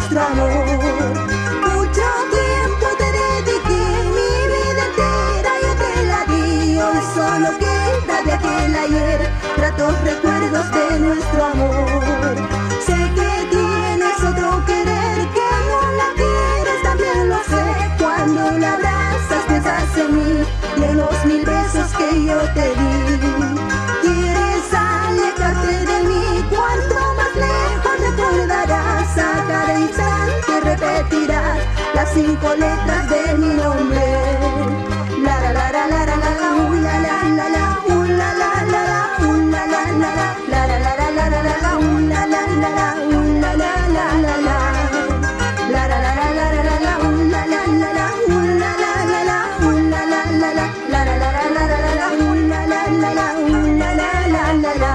nuestro amor. Mucho tiempo te dediqué, mi vida entera yo te la di. Hoy solo queda de aquel ayer gratos recuerdos de nuestro amor. Sé que tienes otro querer, que no la quieres, también lo sé. Cuando la abrazas piensas en mí y en los 1000 besos que yo te di. Quieres alejarte de mí, cuanto más lejos recordarás. A cada instante repetirás las 5 letras de mi nombre. La la la la la la la, la la la la, la la la la, la la la la, la la la la la la, la la la la, la la la la la, la la la la la la, la la la la la, la la la la, la la la la, la la la la la, la la la la la, la la la la.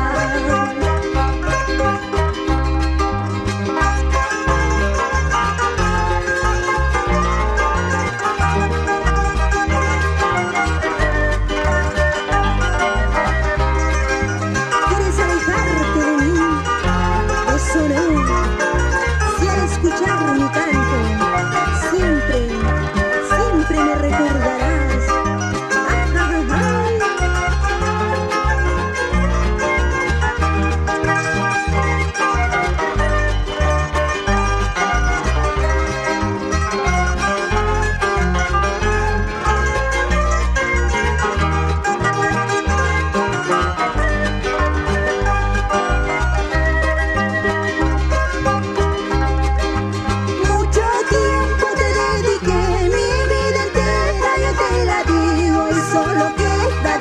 Si al escuchar mi canto siempre, siempre me recordarás.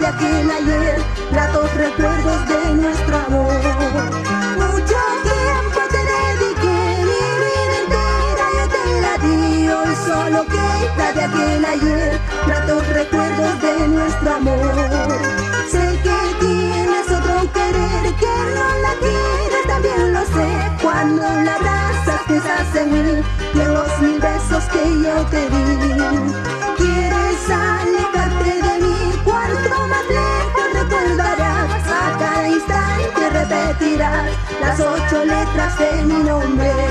Aquel ayer, gratos recuerdos de nuestro amor. Mucho tiempo te dediqué, mi vida entera yo te la di. Hoy solo queda de aquel ayer, gratos recuerdos de nuestro amor. Sé que tienes otro querer, que no la quieres, también lo sé. Cuando la abrazas piensas en mí y en los 1000 besos que yo te di. Quieres alejarte de mí, cuanto más lejos recordarás. A cada instante repetirás las 8 letras de mi nombre.